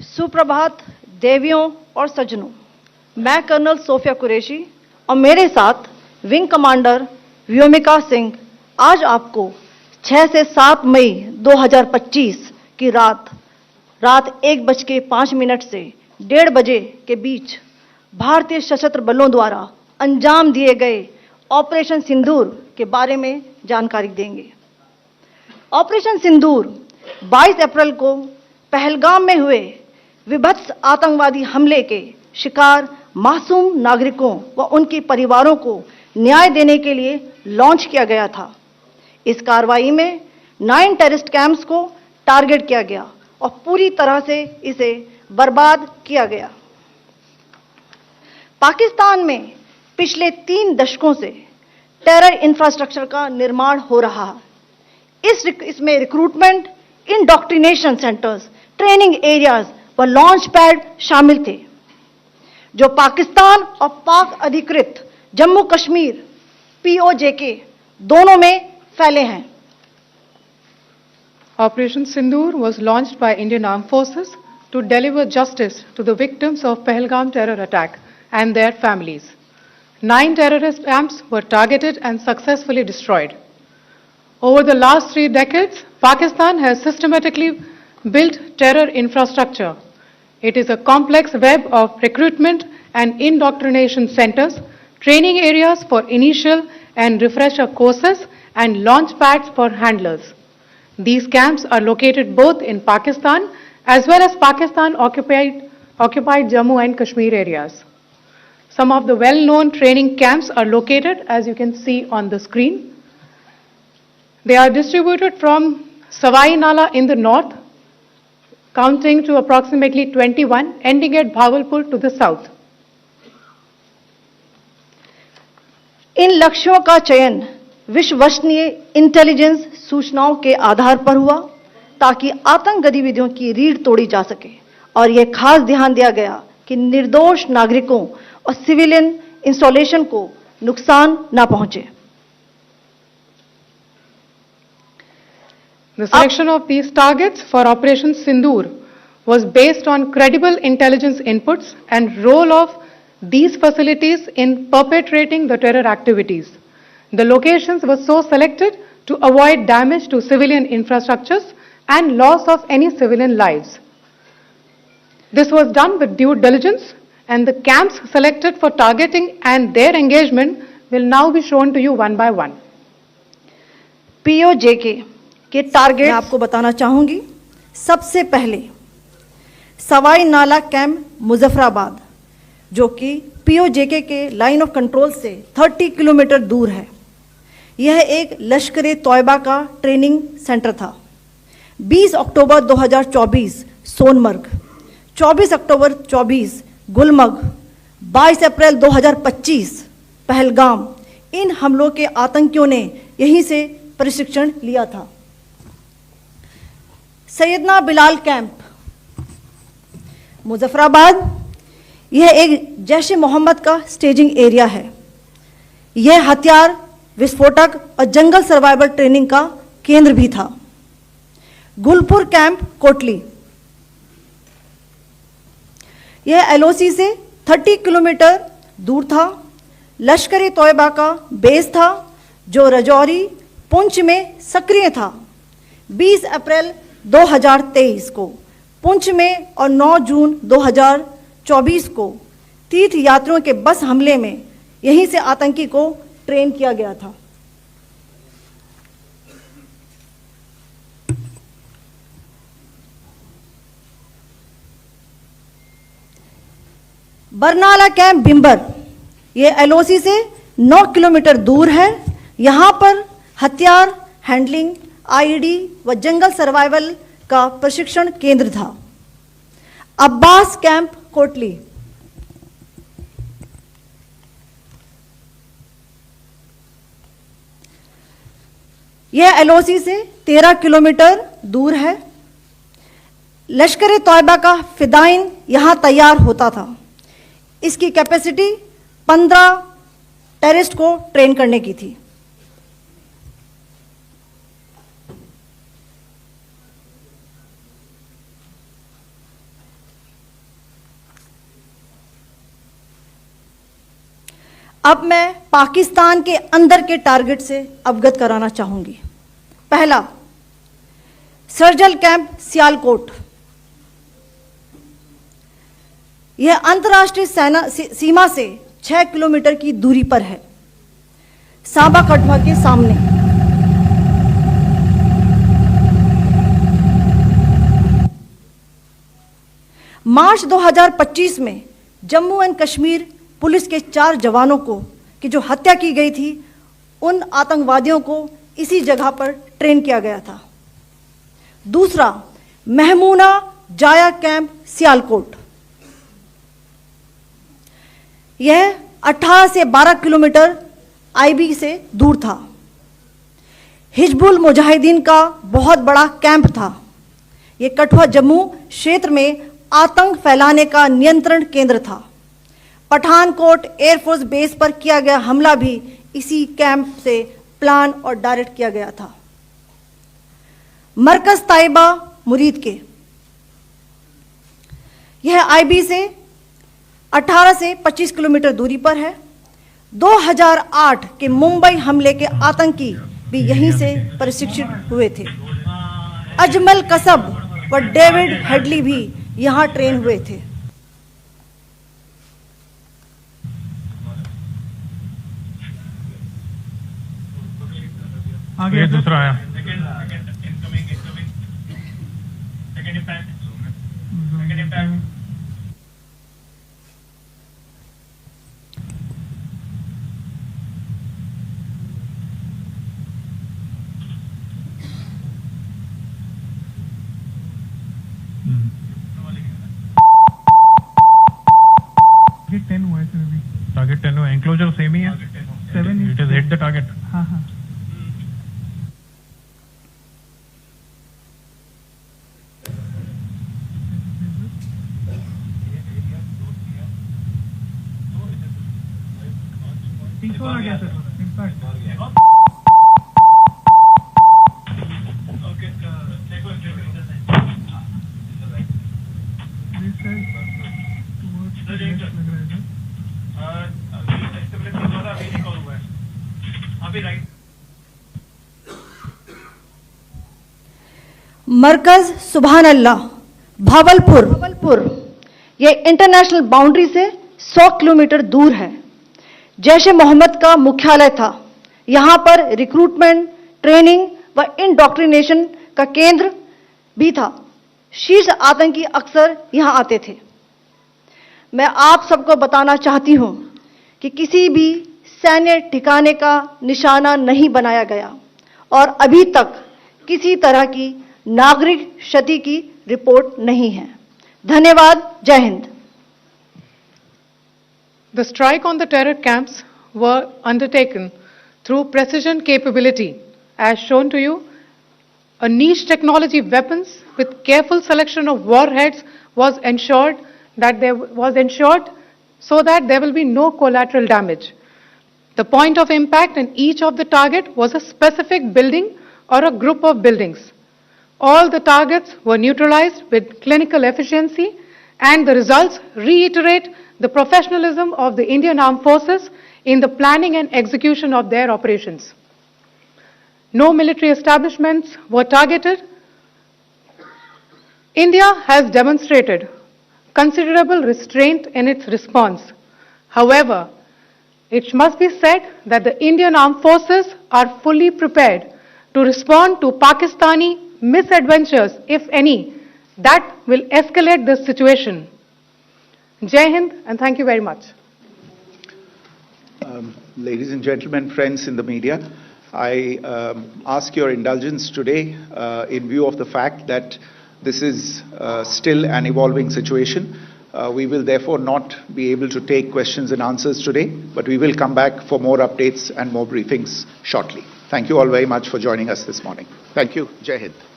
सुप्रभात देवियों और सज्जनों, मैं कर्नल सोफिया कुरैशी और मेरे साथ विंग कमांडर व्योमिका सिंह आज आपको 6 से 7 मई 2025 की रात 1:05 से 1:30 बजे के बीच भारतीय सशस्त्र बलों द्वारा अंजाम दिए गए ऑपरेशन सिंदूर के बारे में जानकारी देंगे। ऑपरेशन सिंदूर 22 अप्रैल को पहलगाम में हुए विभत्स आतंकवादी हमले के शिकार मासूम नागरिकों व उनके परिवारों को न्याय देने के लिए लॉन्च किया गया था। इस कार्रवाई में 9 टेररिस्ट कैंप्स को टारगेट किया गया और पूरी तरह से इसे बर्बाद किया गया। पाकिस्तान में पिछले 3 दशकों से टेरर इंफ्रास्ट्रक्चर का निर्माण हो रहा है। इसमें recruitment, indoctrination centres, training areas व लॉन्च पैड शामिल थे, जो पाकिस्तान और पाक अधिकृत जम्मू कश्मीर POJK दोनों में फैले हैं। Operation Sindoor was launched by Indian Armed Forces to deliver justice to the victims of Pahalgam terror attack and their families. 9 terrorist camps were targeted and successfully destroyed. Over the last 3 decades, Pakistan has systematically built terror infrastructure. It is a complex web of recruitment and indoctrination centers, training areas for initial and refresher courses, and launch pads for handlers. These camps are located both in Pakistan as well as Pakistan-occupied Jammu and Kashmir areas. Some of the well-known training camps are located, as you can see on the screen. They are distributed from Savai Nala in the north, counting to approximately 21, ending at Bhagalpur to the south. इन लक्ष्यों का चयन विश्वसनीय intelligence सूचनाओं के आधार पर हुआ ताकि आतंक गतिविधियों की रीढ़ तोड़ी जा सके, और यह खास ध्यान दिया गया कि निर्दोष नागरिकों और सिविलियन इंस्टॉलेशन को नुकसान न पहुंचे। The selection of these targets for Operation Sindoor was based on credible intelligence inputs and role of these facilities in perpetrating the terror activities. The locations were so selected to avoid damage to civilian infrastructures and loss of any civilian lives. This was done with due diligence, and the camps selected for targeting and their engagement will now be shown to you one by one. POJK के target मैं आपको बताना चाहूंगी। सबसे पहले सवाई नाला camp Muzaffarabad, जो कि POJK के लाइन ऑफ कंट्रोल से 30 किलोमीटर दूर है। यह एक लश्कर तौयबा का ट्रेनिंग सेंटर था। 20 अक्टूबर 2024 सोनमर्ग, 24 अक्टूबर 24 गुलमर्ग, 22 अप्रैल 2025 पहलगाम, इन हमलों के आतंकियों ने यहीं से प्रशिक्षण लिया था। सैयदना बिलाल कैंप मुजफ्फराबाद, यह एक जैश ए मोहम्मद का स्टेजिंग एरिया है। यह हथियार, विस्फोटक और जंगल सर्वाइवल ट्रेनिंग का केंद्र भी था। गुलपुर कैंप कोटली, यह LOC से 30 किलोमीटर दूर था। लश्कर तौयबा का बेस था, जो रजौरी पुंछ में सक्रिय था। 20 अप्रैल 2023 को पुंछ में और 9 जून 2024 को तीर्थ यात्रियों के बस हमले में यहीं से आतंकी को ट्रेन किया गया था। बरनाला कैंप बिंबर, ये LOC से 9 किलोमीटर दूर है। यहाँ पर हथियार, हैंडलिंग, IED व जंगल सर्वाइवल का प्रशिक्षण केंद्र था। अब्बास कैंप कोटली, यह LOC से 13 किलोमीटर दूर है। लश्कर तौयबा का फिदाइन यहां तैयार होता था। इसकी कैपेसिटी 15 टेररिस्ट को ट्रेन करने की थी। अब मैं पाकिस्तान के अंदर के टारगेट से अवगत कराना चाहूंगी। पहला, सर्जिकल कैंप सियालकोट। यह अंतर्राष्ट्रीय सीमा से 6 किलोमीटर की दूरी पर है, सांबा कठुआ के सामने। मार्च 2025 में जम्मू एंड कश्मीर पुलिस के 4 जवानों की जो हत्या की गई थी, उन आतंकवादियों को इसी जगह पर ट्रेन किया गया था। दूसरा, महमूना जाया कैंप सियालकोट। यह 18 से 12 किलोमीटर आईबी से दूर था। हिजबुल मुजाहिदीन का बहुत बड़ा कैंप था। यह कठुआ जम्मू क्षेत्र में आतंक फैलाने का नियंत्रण केंद्र था। पठानकोट एयरफोर्स बेस पर किया गया हमला भी इसी कैंप से प्लान और डायरेक्ट किया गया था। मरकज ताइबा मुरीद के, यह आईबी से 18 से 25 किलोमीटर दूरी पर है। 2008 के मुंबई हमले के आतंकी भी यहीं से प्रशिक्षित हुए थे। अजमल कसब व डेविड हेडली भी यहां ट्रेन हुए थे। आगे दूसरा आया। टारगेट 10 हुआ है सर अभी। टारगेट 10 हुआ, एंक्लोजर सेम ही है। 7 it is hit the target. हाँ हाँ। आ गया सर इम्पैक्ट। मरकज सुभान अल्लाह भावलपुर, ये इंटरनेशनल बाउंड्री से 100 किलोमीटर दूर है। जैश ए मोहम्मद का मुख्यालय था। यहां पर रिक्रूटमेंट, ट्रेनिंग व इंडॉक्ट्रिनेशन का केंद्र भी था। शीर्ष आतंकी अक्सर यहां आते थे। मैं आप सबको बताना चाहती हूं कि किसी भी सैन्य ठिकाने का निशाना नहीं बनाया गया और अभी तक किसी तरह की नागरिक क्षति की रिपोर्ट नहीं है। धन्यवाद। जय Hind. The strike on the terror camps were undertaken through precision capability, as shown to you. A niche technology weapons with careful selection of warheads was ensured so that there will be no collateral damage. The point of impact in each of the target was a specific building or a group of buildings. All the targets were neutralized with clinical efficiency, and the results reiterate the professionalism of the Indian Armed Forces in the planning and execution of their operations. No military establishments were targeted. India has demonstrated considerable restraint in its response. However, it must be said that the Indian Armed Forces are fully prepared to respond to Pakistani misadventures, if any, that will escalate this situation. Jai Hind, and thank you very much. Ladies and gentlemen, friends in the media, I ask your indulgence today in view of the fact that this is still an evolving situation. We will therefore not be able to take questions and answers today, but we will come back for more updates and more briefings shortly. Thank you all very much for joining us this morning. Thank you. Jai Hind.